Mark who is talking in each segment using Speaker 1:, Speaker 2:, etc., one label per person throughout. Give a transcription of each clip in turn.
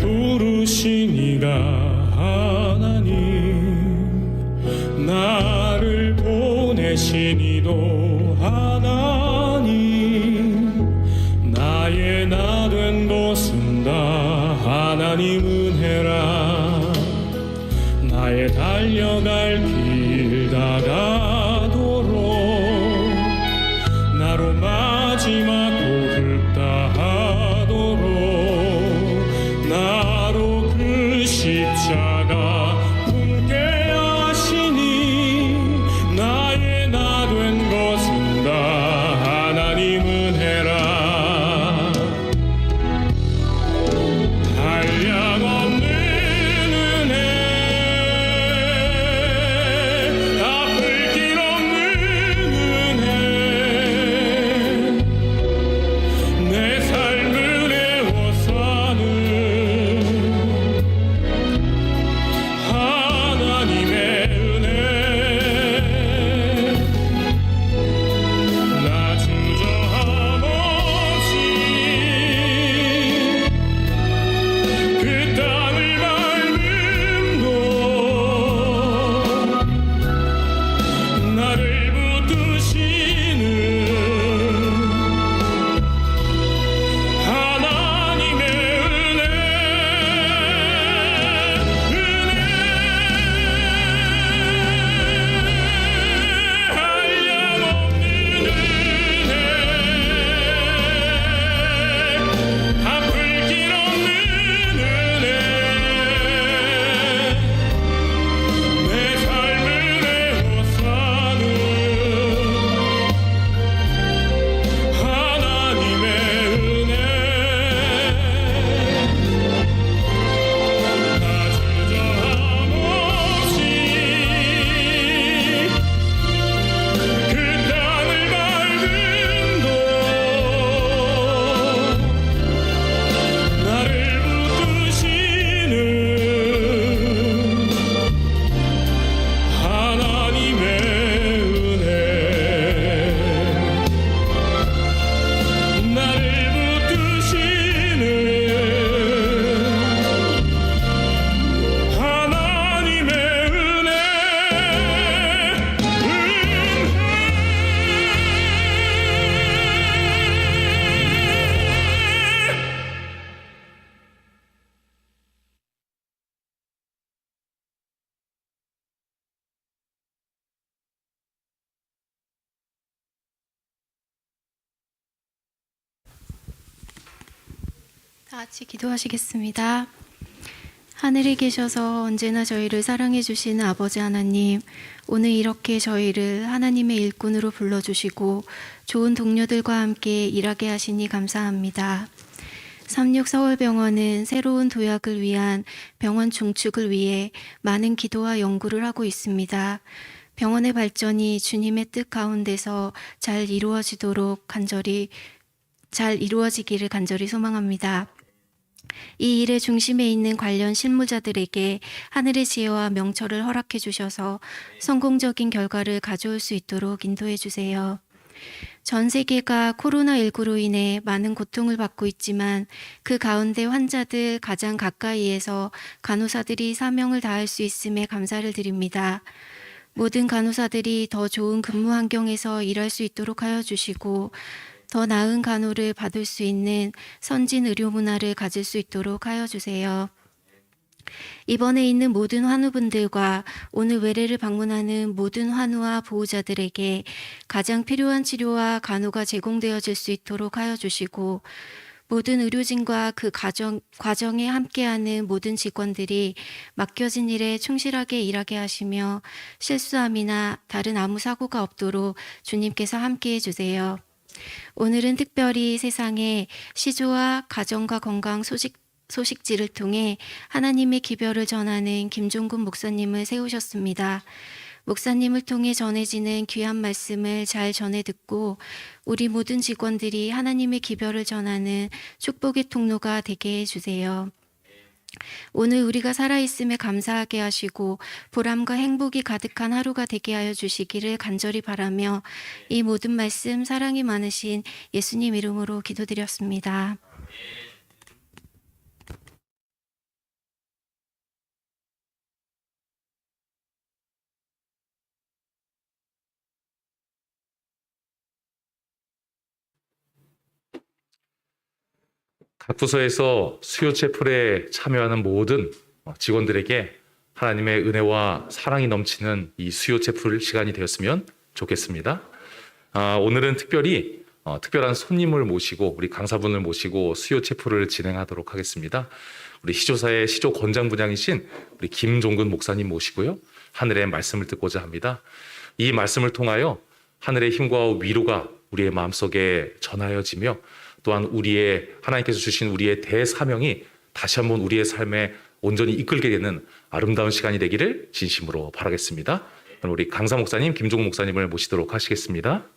Speaker 1: 부르신 이가 하나님, 나를 보내신 이도 하나님, 나의 나 된 것은 다 하나님 은혜라. 나의 달려갈 길 다가도록 나로 마지막 고흡 다하도록 나로 그 십자가 품게 하시니, 나의 나 된 것은 다 하나님 은혜라. 한량없는 은혜, 아플 길 없는 은혜, 내 삶을 애워사는 하나님의 은혜. 나 주저함없이 그 땅을 밟음도 나를 붙드시는 하나님의 은혜. 한량없는 은혜, 아플 길 없는 은혜, 내 삶을 애워사는 하나님의 은혜. 나 주저함없이 그 땅을 밟음도 나를 붙드시는 하나님의 은혜. 나를 붙드시는 하나님의 은혜.
Speaker 2: 다 같이 기도하시겠습니다. 하늘에 계셔서 언제나 저희를 사랑해 주시는 아버지 하나님, 오늘 이렇게 저희를 하나님의 일꾼으로 불러주시고 좋은 동료들과 함께 일하게 하시니 감사합니다. 36서울병원은 새로운 도약을 위한 병원 중축을 위해 많은 기도와 연구를 하고 있습니다. 병원의 발전이 주님의 뜻 가운데서 잘 이루어지기를 간절히 소망합니다. 이 일의 중심에 있는 관련 실무자들에게 하늘의 지혜와 명철을 허락해 주셔서 성공적인 결과를 가져올 수 있도록 인도해 주세요. 전 세계가 코로나19로 인해 많은 고통을 받고 있지만 그 가운데 환자들 가장 가까이에서 간호사들이 사명을 다할 수 있음에 감사를 드립니다. 모든 간호사들이 더 좋은 근무 환경에서 일할 수 있도록 하여 주시고 더 나은 간호를 받을 수 있는 선진 의료 문화를 가질 수 있도록 하여 주세요. 입원해 있는 모든 환우분들과 오늘 외래를 방문하는 모든 환우와 보호자들에게 가장 필요한 치료와 간호가 제공되어질 수 있도록 하여 주시고 모든 의료진과 그 과정에 함께하는 모든 직원들이 맡겨진 일에 충실하게 일하게 하시며 실수함이나 다른 아무 사고가 없도록 주님께서 함께해 주세요. 오늘은 특별히 세상에 시조와 가정과 건강 소식지를 통해 하나님의 기별을 전하는 김종근 목사님을 세우셨습니다. 목사님을 통해 전해지는 귀한 말씀을 잘 전해 듣고 우리 모든 직원들이 하나님의 기별을 전하는 축복의 통로가 되게 해주세요. 오늘 우리가 살아있음에 감사하게 하시고 보람과 행복이 가득한 하루가 되게 하여 주시기를 간절히 바라며 이 모든 말씀 사랑이 많으신 예수님 이름으로 기도드렸습니다.
Speaker 3: 각 부서에서 수요 채플에 참여하는 모든 직원들에게 하나님의 은혜와 사랑이 넘치는 이 수요 채플 시간이 되었으면 좋겠습니다. 오늘은 특별히 특별한 손님을 모시고 우리 강사분을 모시고 수요 채플을 진행하도록 하겠습니다. 우리 시조사의 시조 권장 분양이신 우리 김종근 목사님 모시고요. 하늘의 말씀을 듣고자 합니다. 이 말씀을 통하여 하늘의 힘과 위로가 우리의 마음속에 전하여지며 또한 하나님께서 주신 우리의 대사명이 다시 한번 우리의 삶에 온전히 이끌게 되는 아름다운 시간이 되기를 진심으로 바라겠습니다. 그럼 우리 강사 목사님, 김종근 목사님을 모시도록 하시겠습니다.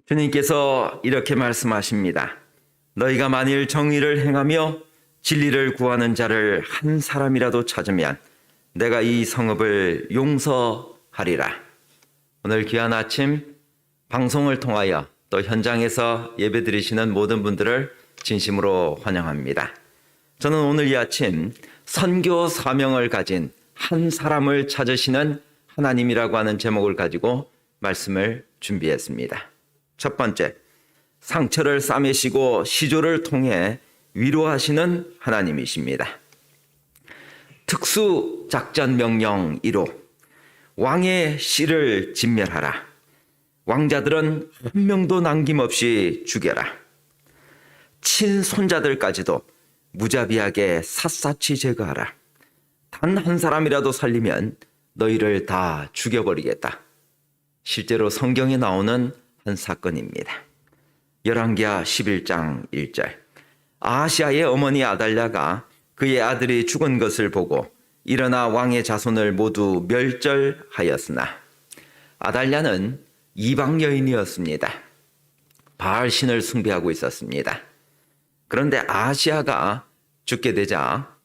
Speaker 4: 주님께서 이렇게 말씀하십니다. 너희가 만일 정의를 행하며 진리를 구하는 자를 한 사람이라도 찾으면 내가 이 성읍을 용서하리라. 오늘 귀한 아침 방송을 통하여 또 현장에서 예배드리시는 모든 분들을 진심으로 환영합니다. 저는 오늘 이 아침 선교 사명을 가진 한 사람을 찾으시는 하나님이라고 하는 제목을 가지고 말씀을 준비했습니다. 첫 번째, 상처를 싸매시고 시조를 통해 위로하시는 하나님이십니다. 특수작전 명령 1호, 왕의 씨를 진멸하라. 왕자들은 한 명도 남김없이 죽여라. 친손자들까지도 무자비하게 샅샅이 제거하라. 단 한 사람이라도 살리면 너희를 다 죽여버리겠다. 실제로 성경에 나오는 한 사건입니다. 열왕기하 11장 1절. 아하시아의 어머니 아달랴가 그의 아들이 죽은 것을 보고 일어나 왕의 자손을 모두 멸절하였으나 아달랴는 이방 여인이었습니다. 바알 신을 숭배하고 있었습니다. 그런데 아하시아가 죽게 되자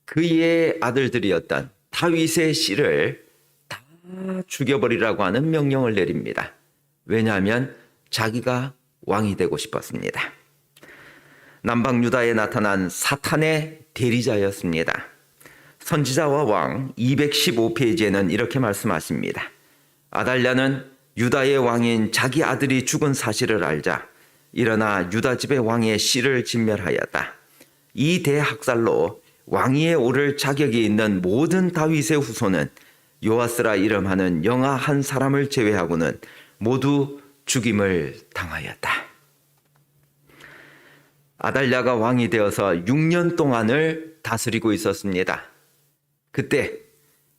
Speaker 4: 그의 아들들이었던 다윗의 씨를 다 죽여버리라고 하는 명령을 내립니다. 왜냐하면 자기가 왕이 되고 싶었습니다. 남방 유다에 나타난 사탄의 대리자였습니다. 선지자와 왕 215페이지에는 이렇게 말씀하십니다. 아달랴는 유다의 왕인 자기 아들이 죽은 사실을 알자 일어나 유다 집의 왕의 씨를 진멸하였다. 이 대학살로 왕위에 오를 자격이 있는 모든 다윗의 후손은 요아스라 이름하는 영아 한 사람을 제외하고는 모두 죽임을 당하였다. 아달랴가 왕이 되어서 6년 동안을 다스리고 있었습니다. 그때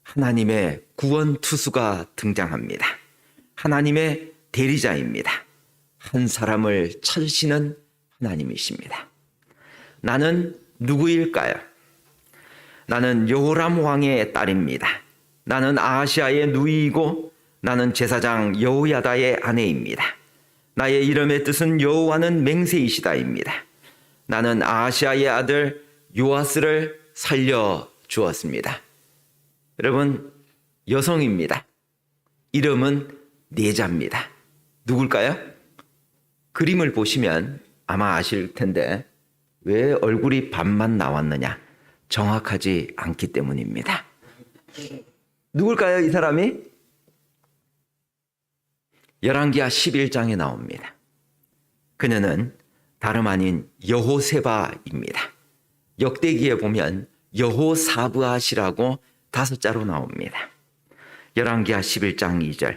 Speaker 4: 하나님의 구원 투수가 등장합니다. 하나님의 대리자입니다. 한 사람을 찾으시는 하나님이십니다. 나는 누구일까요? 나는 여호람 왕의 딸입니다. 나는 아하시아의 누이이고 나는 제사장 여호야다의 아내입니다. 나의 이름의 뜻은 여호와는 맹세이시다입니다. 나는 아하시아의 아들 요아스를 살려 주었습니다. 여러분, 여성입니다. 이름은 내자입니다. 누굴까요? 그림을 보시면 아마 아실 텐데 왜 얼굴이 반만 나왔느냐? 정확하지 않기 때문입니다. 누굴까요, 이 사람이? 열왕기하 11장에 나옵니다. 그녀는 다름 아닌 여호세바입니다. 역대기에 보면 여호사브앗이라고 5자로 나옵니다. 열왕기하 11장 2절.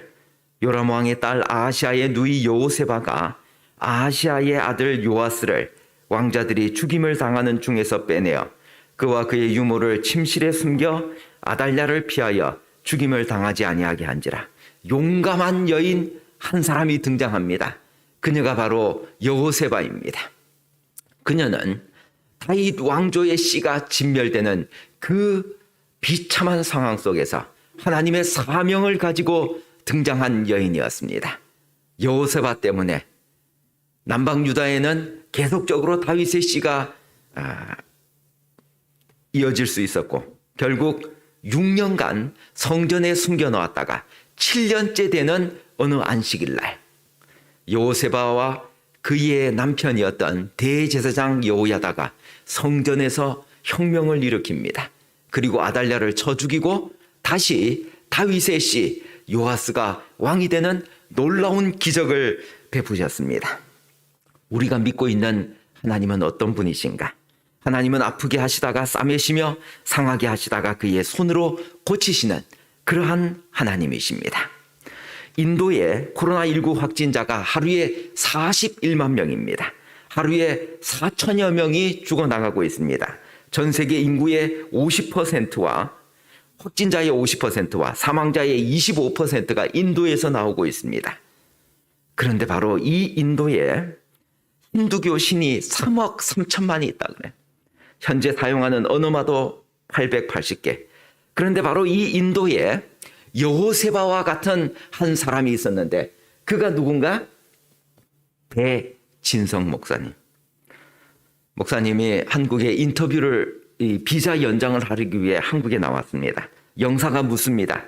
Speaker 4: 요람 왕의 딸 아하시아의 누이 여호세바가 아하시아의 아들 요아스를 왕자들이 죽임을 당하는 중에서 빼내어 그와 그의 유모를 침실에 숨겨 아달랴를 피하여 죽임을 당하지 아니하게 한지라. 용감한 여인 한 사람이 등장합니다. 그녀가 바로 여호세바입니다. 그녀는 다윗 왕조의 씨가 진멸되는 그 비참한 상황 속에서 하나님의 사명을 가지고 등장한 여인이었습니다. 여호세바 때문에 남방 유다에는 계속적으로 다윗의 씨가 이어질 수 있었고 결국 6년간 성전에 숨겨놓았다가 7년째 되는 어느 안식일 날 여호세바와 그의 남편이었던 대제사장 여호야다가 성전에서 혁명을 일으킵니다. 그리고 아달랴를 쳐 죽이고 다시 다윗의 씨 요아스가 왕이 되는 놀라운 기적을 베푸셨습니다. 우리가 믿고 있는 하나님은 어떤 분이신가? 하나님은 아프게 하시다가 싸매시며 상하게 하시다가 그의 손으로 고치시는 그러한 하나님이십니다. 인도의 코로나19 확진자가 하루에 41만 명입니다. 하루에 4천여 명이 죽어나가고 있습니다. 전 세계 인구의 50%와 확진자의 50%와 사망자의 25%가 인도에서 나오고 있습니다. 그런데 바로 이 인도에 힌두교 신이 3억 3천만이 있다 그래. 현재 사용하는 언어마도 880개. 그런데 바로 이 인도에 여호세바와 같은 한 사람이 있었는데 그가 누군가? 배진성 목사님. 목사님이 한국에 인터뷰를 비자 연장을 하기 위해 한국에 나왔습니다. 영사가 묻습니다.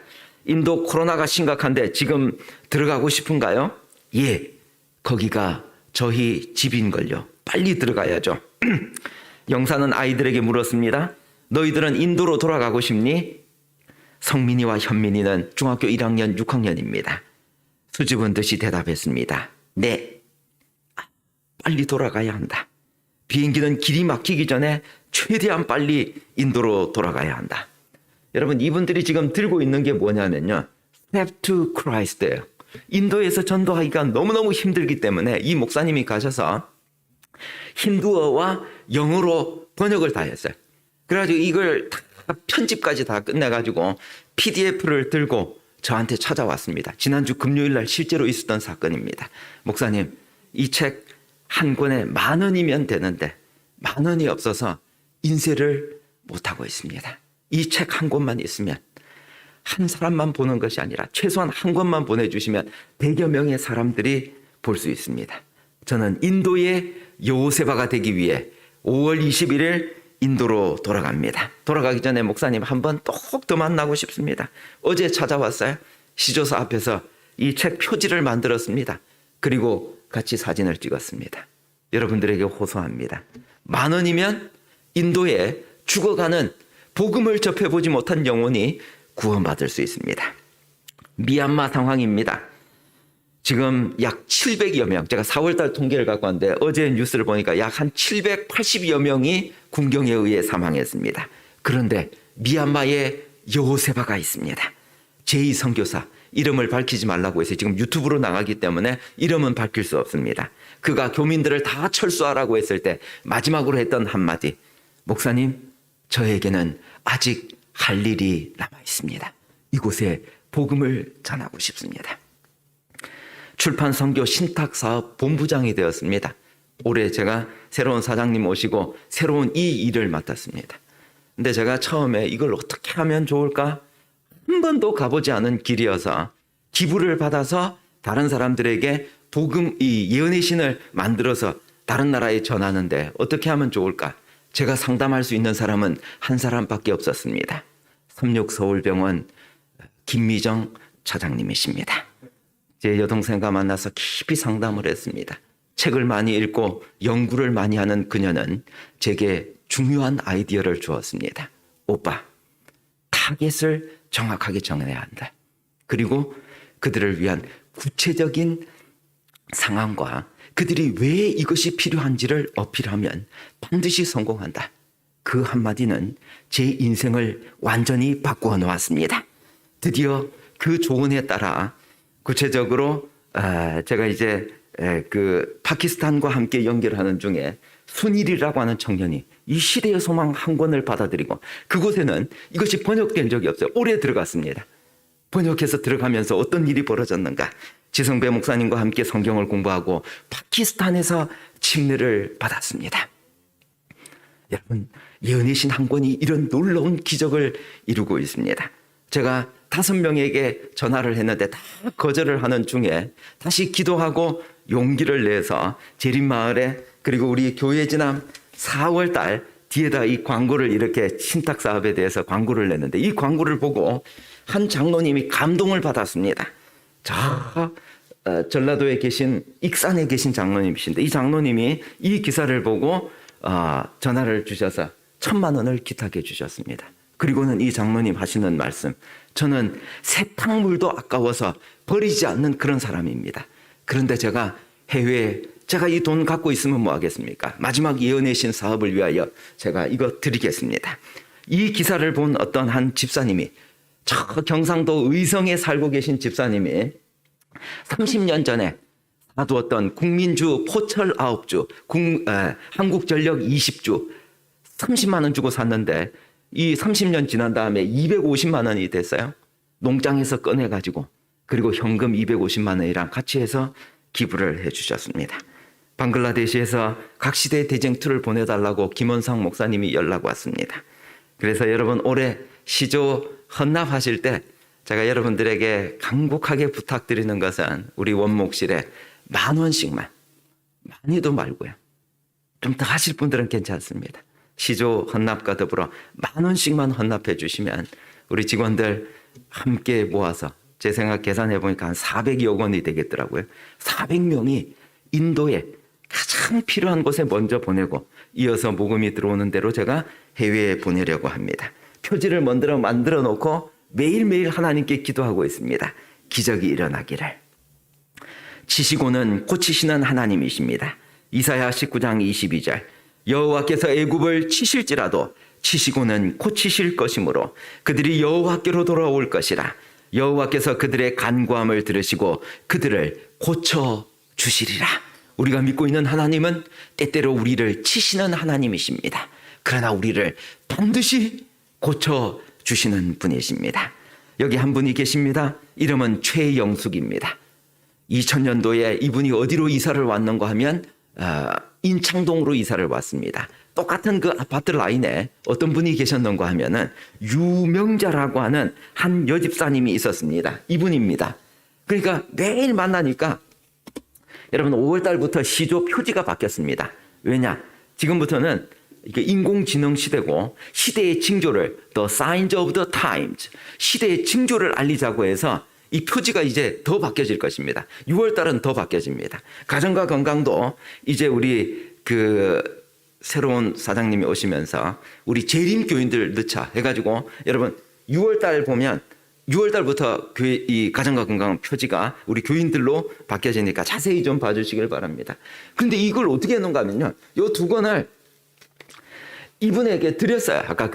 Speaker 4: 인도 코로나가 심각한데 지금 들어가고 싶은가요? 예, 거기가 저희 집인걸요. 빨리 들어가야죠. 영사는 아이들에게 물었습니다. 너희들은 인도로 돌아가고 싶니? 성민이와 현민이는 중학교 1학년 6학년입니다. 수줍은 듯이 대답했습니다. 네, 빨리 돌아가야 한다. 비행기는 길이 막히기 전에 최대한 빨리 인도로 돌아가야 한다. 여러분, 이분들이 지금 들고 있는 게 뭐냐면요, Step to Christ예요. 인도에서 전도하기가 너무너무 힘들기 때문에 이 목사님이 가셔서 힌두어와 영어로 번역을 다 했어요. 그래가지고 이걸 다 편집까지 다 끝내가지고 PDF를 들고 저한테 찾아왔습니다. 지난주 금요일 날 실제로 있었던 사건입니다. 목사님, 이 책 한 권에 10,000원이면 되는데 10,000원이 없어서 인쇄를 못하고 있습니다. 이 책 한 권만 있으면 한 사람만 보는 것이 아니라 최소한 한 권만 보내주시면 100여 명의 사람들이 볼 수 있습니다. 저는 인도의 여호세바가 되기 위해 5월 21일 인도로 돌아갑니다. 돌아가기 전에 목사님 한 번 꼭 더 만나고 싶습니다. 어제 찾아왔어요. 시조사 앞에서 이 책 표지를 만들었습니다. 그리고 같이 사진을 찍었습니다. 여러분들에게 호소합니다. 10,000원이면 인도에 죽어가는 복음을 접해보지 못한 영혼이 구원받을 수 있습니다. 미얀마 상황입니다. 지금 약 700여 명, 제가 4월달 통계를 갖고 왔는데 어제 뉴스를 보니까 약 한 780여 명이 군경에 의해 사망했습니다. 그런데 미얀마에 여호세바가 있습니다. 제2선교사, 이름을 밝히지 말라고 해서 지금 유튜브로 나가기 때문에 이름은 밝힐 수 없습니다. 그가 교민들을 다 철수하라고 했을 때 마지막으로 했던 한마디, 목사님, 저에게는 아직 할 일이 남아 있습니다. 이곳에 복음을 전하고 싶습니다. 출판 선교 신탁 사업 본부장이 되었습니다. 올해 제가 새로운 사장님 모시고 새로운 이 일을 맡았습니다. 근데 제가 처음에 이걸 어떻게 하면 좋을까? 한 번도 가보지 않은 길이어서 기부를 받아서 다른 사람들에게 복음, 이 예언의 신을 만들어서 다른 나라에 전하는데 어떻게 하면 좋을까? 제가 상담할 수 있는 사람은 한 사람밖에 없었습니다. 삼육서울병원 김미정 차장님이십니다. 제 여동생과 만나서 깊이 상담을 했습니다. 책을 많이 읽고 연구를 많이 하는 그녀는 제게 중요한 아이디어를 주었습니다. 오빠, 타겟을 정확하게 정해야 한다. 그리고 그들을 위한 구체적인 상황과 그들이 왜 이것이 필요한지를 어필하면 반드시 성공한다. 그 한마디는 제 인생을 완전히 바꾸어 놓았습니다. 드디어 그 조언에 따라 구체적으로 제가 이제 그 파키스탄과 함께 연결하는 중에 순일이라고 하는 청년이 이 시대의 소망 한 권을 받아들이고, 그곳에는 이것이 번역된 적이 없어요. 올해 들어갔습니다. 번역해서 들어가면서 어떤 일이 벌어졌는가? 지성배 목사님과 함께 성경을 공부하고 파키스탄에서 침례를 받았습니다. 여러분, 예언의 신 한 권이 이런 놀라운 기적을 이루고 있습니다. 제가 5명에게 전화를 했는데 다 거절을 하는 중에 다시 기도하고 용기를 내서 재림마을에, 그리고 우리 교회 지난 4월 달 뒤에다 이 광고를, 이렇게 신탁 사업에 대해서 광고를 냈는데 이 광고를 보고 한 장로님이 감동을 받았습니다. 저 전라도에 계신 익산에 계신 장로님이신데 이 장로님이 이 기사를 보고 전화를 주셔서 1,000만 원을 기탁해 주셨습니다. 그리고는 이 장로님 하시는 말씀, 저는 세탁물도 아까워서 버리지 않는 그런 사람입니다. 그런데 제가 해외에 제가 이 돈 갖고 있으면 뭐 하겠습니까? 마지막 예언의 신 사업을 위하여 제가 이거 드리겠습니다. 이 기사를 본 어떤 한 집사님이, 저 경상도 의성에 살고 계신 집사님이 30년 전에 사두었던 국민주 포철 9주, 한국전력 20주 30만 원 주고 샀는데 이 30년 지난 다음에 250만 원이 됐어요. 농장에서 꺼내가지고 그리고 현금 250만 원이랑 같이 해서 기부를 해주셨습니다. 방글라데시에서 각 시대 대쟁투를 보내달라고 김원상 목사님이 연락 왔습니다. 그래서 여러분 올해 시조 헌납하실 때 제가 여러분들에게 간곡하게 부탁드리는 것은 우리 원목실에 10,000원씩만, 많이도 말고요. 좀 더 하실 분들은 괜찮습니다. 시조 헌납과 더불어 10,000원씩만 헌납해 주시면 우리 직원들 함께 모아서 제 생각 계산해 보니까 한 400여 원이 되겠더라고요. 400명이 인도에 가장 필요한 곳에 먼저 보내고 이어서 모금이 들어오는 대로 제가 해외에 보내려고 합니다. 표지를 만들어 놓고 매일매일 하나님께 기도하고 있습니다. 기적이 일어나기를. 치시고는 고치시는 하나님이십니다. 이사야 19장 22절 여호와께서 애굽을 치실지라도 치시고는 고치실 것이므로 그들이 여호와께로 돌아올 것이라. 여호와께서 그들의 간구함을 들으시고 그들을 고쳐주시리라. 우리가 믿고 있는 하나님은 때때로 우리를 치시는 하나님이십니다. 그러나 우리를 반드시 고쳐주시는 분이십니다. 여기 한 분이 계십니다. 이름은 최영숙입니다. 2000년도에 이분이 어디로 이사를 왔는가 하면 인창동으로 이사를 왔습니다. 똑같은 그 아파트 라인에 어떤 분이 계셨는가 하면은 유명자라고 하는 한 여집사님이 있었습니다. 이분입니다. 그러니까 매일 만나니까 여러분 5월 달부터 시조 표지가 바뀌었습니다. 왜냐? 지금부터는 이게 인공지능 시대고 시대의 징조를 The Signs of the Times, 시대의 징조를 알리자고 해서 이 표지가 이제 더 바뀌어질 것입니다. 6월 달은 더 바뀌어집니다. 가정과 건강도 이제 우리 새로운 사장님이 오시면서 우리 재림 교인들 넣자 해가지고 여러분 6월 달 보면 6월 달부터 이 가정과 건강 표지가 우리 교인들로 바뀌어지니까 자세히 좀 봐주시길 바랍니다. 그런데 이걸 어떻게 했는가 하면요, 이 두 권을 이분에게 드렸어요. 아까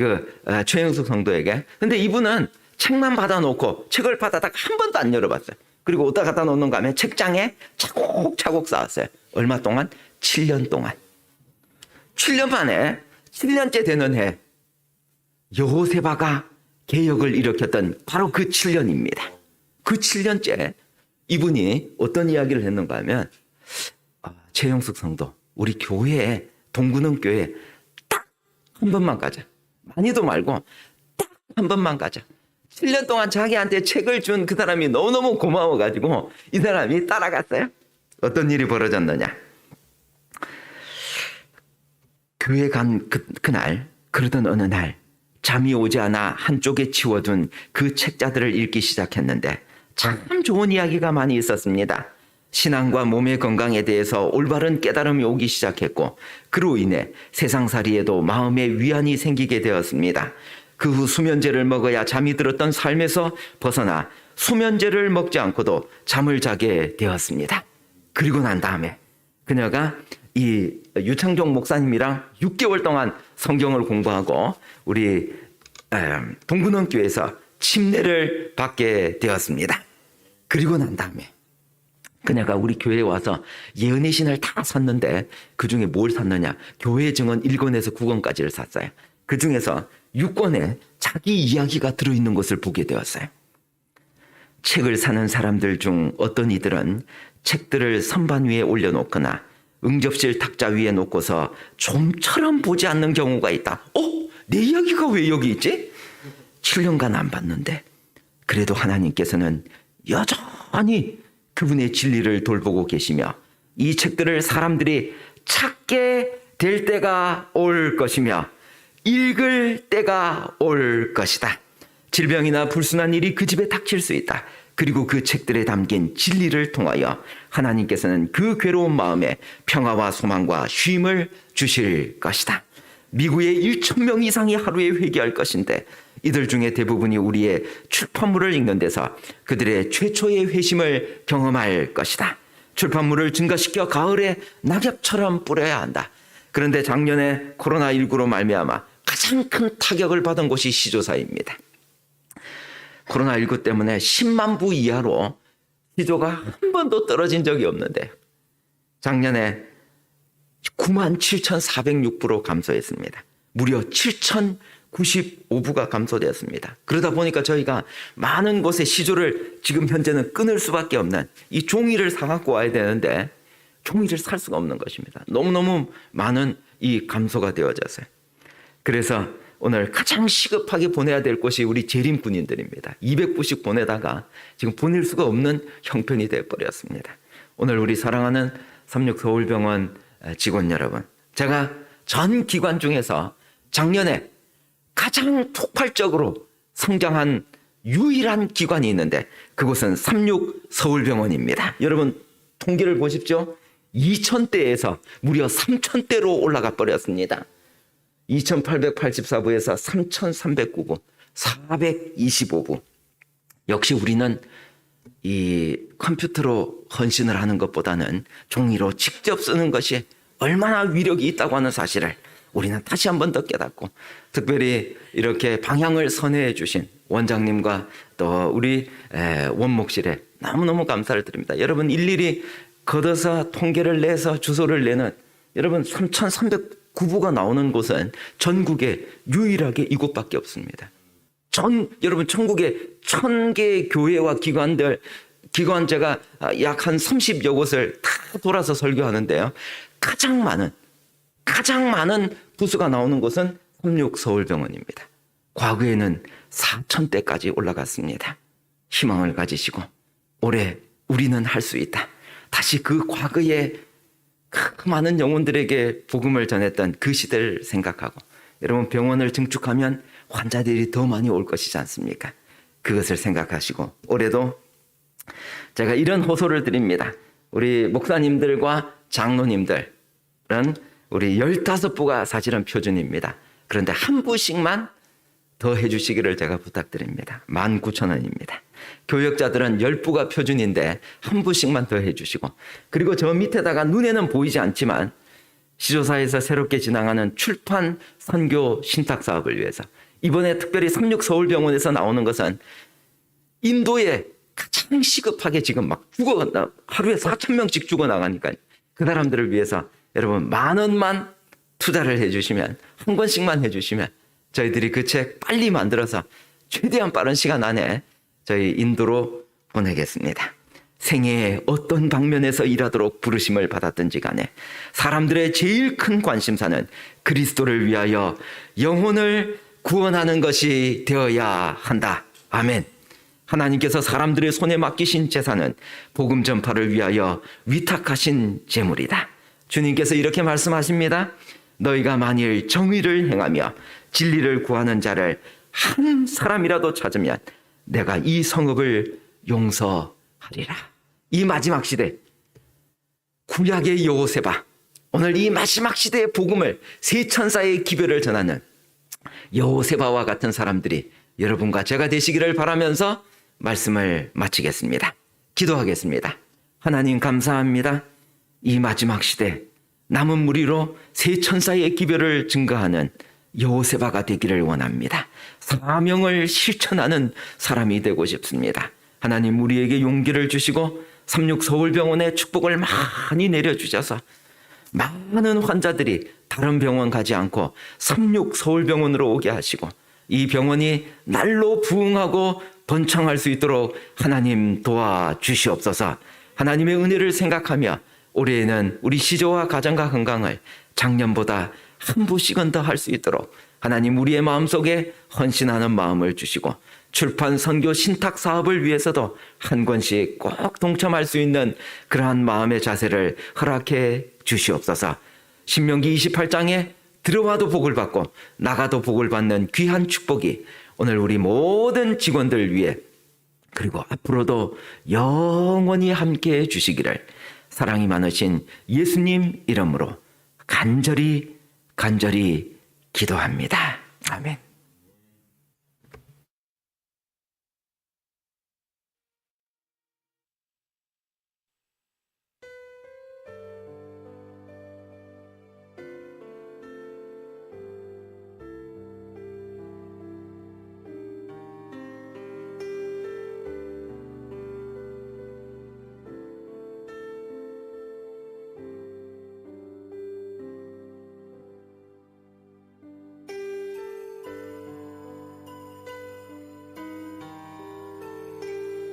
Speaker 4: 최영숙 성도에게. 근데 이분은 책만 받아놓고 책을 받아다가 한 번도 안 열어봤어요. 그리고 어디다 갖다 놓는가 하면 책장에 차곡차곡 쌓았어요. 얼마 동안? 7년 동안. 7년 만에 7년째 되는 해 여호세바가 개혁을 일으켰던 바로 그 7년입니다. 그 7년째 이분이 어떤 이야기를 했는가 하면 최영숙 성도 우리 교회에 동구릉 교회에 딱 한 번만 가자. 많이도 말고 딱 한 번만 가자. 7년 동안 자기한테 책을 준 그 사람이 너무너무 고마워가지고 이 사람이 따라갔어요. 어떤 일이 벌어졌느냐. 교회 간 그날 그러던 어느 날 잠이 오지 않아 한쪽에 치워둔 그 책자들을 읽기 시작했는데 참 좋은 이야기가 많이 있었습니다. 신앙과 몸의 건강에 대해서 올바른 깨달음이 오기 시작했고 그로 인해 세상살이에도 마음의 위안이 생기게 되었습니다. 그 후 수면제를 먹어야 잠이 들었던 삶에서 벗어나 수면제를 먹지 않고도 잠을 자게 되었습니다. 그리고 난 다음에 그녀가 이 유창종 목사님이랑 6개월 동안 성경을 공부하고 우리 동구릉 교회에서 침례를 받게 되었습니다. 그리고 난 다음에 그녀가 우리 교회에 와서 예언의 신을 다 샀는데 그중에 뭘 샀느냐? 교회 증언 1권에서 9권까지를 샀어요. 그중에서 6권에 자기 이야기가 들어있는 것을 보게 되었어요. 책을 사는 사람들 중 어떤 이들은 책들을 선반 위에 올려놓거나 응접실 탁자 위에 놓고서 좀처럼 보지 않는 경우가 있다. 내 이야기가 왜 여기 있지? 7년간 안 봤는데 그래도 하나님께서는 여전히 그분의 진리를 돌보고 계시며 이 책들을 사람들이 찾게 될 때가 올 것이며 읽을 때가 올 것이다. 질병이나 불순한 일이 그 집에 닥칠 수 있다. 그리고 그 책들에 담긴 진리를 통하여 하나님께서는 그 괴로운 마음에 평화와 소망과 쉼을 주실 것이다. 미국의 1,000명 이상이 하루에 회개할 것인데 이들 중에 대부분이 우리의 출판물을 읽는 데서 그들의 최초의 회심을 경험할 것이다. 출판물을 증가시켜 가을에 낙엽처럼 뿌려야 한다. 그런데 작년에 코로나19로 말미암아 가장 큰 타격을 받은 곳이 시조사입니다. 코로나19 때문에 10만 부 이하로 시조가 한 번도 떨어진 적이 없는데 작년에 97,406부로 감소했습니다. 무려 7,095부가 감소되었습니다. 그러다 보니까 저희가 많은 곳에 시조를 지금 현재는 끊을 수밖에 없는 이 종이를 사갖고 와야 되는데 종이를 살 수가 없는 것입니다. 너무너무 많은 이 감소가 되어져서요. 그래서 오늘 가장 시급하게 보내야 될 곳이 우리 재림군인들입니다. 200부씩 보내다가 지금 보낼 수가 없는 형편이 되어버렸습니다. 오늘 우리 사랑하는 36 서울병원 직원 여러분, 제가 전 기관 중에서 작년에 가장 폭발적으로 성장한 유일한 기관이 있는데 그곳은 36 서울병원입니다. 여러분 통계를 보십시오. 2,000대에서 무려 3,000대로 올라가 버렸습니다. 2,884부에서 3,309부, 425부. 역시 우리는 이 컴퓨터로 헌신을 하는 것보다는 종이로 직접 쓰는 것이 얼마나 위력이 있다고 하는 사실을 우리는 다시 한 번 더 깨닫고, 특별히 이렇게 방향을 선회해 주신 원장님과 또 우리 원목실에 너무너무 감사를 드립니다. 여러분 일일이 걷어서 통계를 내서 주소를 내는, 여러분 3,309부가 나오는 곳은 전국에 유일하게 이곳밖에 없습니다. 여러분 천국에 1,000개의 교회와 기관들, 기관 제가 약 한 30여 곳을 다 돌아서 설교하는데요. 가장 많은 부수가 나오는 곳은 36 서울병원입니다. 과거에는 4,000대까지 올라갔습니다. 희망을 가지시고 올해 우리는 할 수 있다. 다시 그 과거에 그 많은 영혼들에게 복음을 전했던 그 시대를 생각하고, 여러분 병원을 증축하면 환자들이 더 많이 올 것이지 않습니까? 그것을 생각하시고 올해도 제가 이런 호소를 드립니다. 우리 목사님들과 장로님들은 우리 15부가 사실은 표준입니다. 그런데 한 부씩만 더 해주시기를 제가 부탁드립니다. 19,000원입니다. 교역자들은 10부가 표준인데 한 부씩만 더 해주시고, 그리고 저 밑에다가 눈에는 보이지 않지만 시조사에서 새롭게 진행하는 출판 선교 신탁 사업을 위해서, 이번에 특별히 36 서울병원에서 나오는 것은 인도에 가장 시급하게 지금 막 하루에 4,000명씩 죽어나가니까요. 그 사람들을 위해서 여러분 10,000원만 투자를 해주시면, 한 권씩만 해주시면 저희들이 그 책 빨리 만들어서 최대한 빠른 시간 안에 저희 인도로 보내겠습니다. 생애의 어떤 방면에서 일하도록 부르심을 받았든지 간에 사람들의 제일 큰 관심사는 그리스도를 위하여 영혼을 구원하는 것이 되어야 한다. 아멘. 하나님께서 사람들의 손에 맡기신 재산은 복음 전파를 위하여 위탁하신 재물이다. 주님께서 이렇게 말씀하십니다. 너희가 만일 정의를 행하며 진리를 구하는 자를 한 사람이라도 찾으면 내가 이 성읍을 용서하리라. 이 마지막 시대, 구약의 여호세바, 오늘 이 마지막 시대의 복음을 세 천사의 기별을 전하는 여호세바와 같은 사람들이 여러분과 제가 되시기를 바라면서 말씀을 마치겠습니다. 기도하겠습니다. 하나님 감사합니다. 이 마지막 시대 남은 무리로 세 천사의 기별을 증거하는 여호세바가 되기를 원합니다. 사명을 실천하는 사람이 되고 싶습니다. 하나님 우리에게 용기를 주시고 36 서울병원에 축복을 많이 내려주셔서 많은 환자들이 다른 병원 가지 않고 36 서울병원으로 오게 하시고, 이 병원이 날로 부흥하고 번창할 수 있도록 하나님 도와주시옵소서. 하나님의 은혜를 생각하며 올해에는 우리 시조와 가정과 건강을 작년보다 한 부씩은 더 할 수 있도록 하나님 우리의 마음속에 헌신하는 마음을 주시고, 출판 선교 신탁 사업을 위해서도 한 권씩 꼭 동참할 수 있는 그러한 마음의 자세를 허락해 주시옵소서. 신명기 28장에 들어와도 복을 받고 나가도 복을 받는 귀한 축복이 오늘 우리 모든 직원들 위해 그리고 앞으로도 영원히 함께해 주시기를 사랑이 많으신 예수님 이름으로 간절히 기도합니다. 아멘.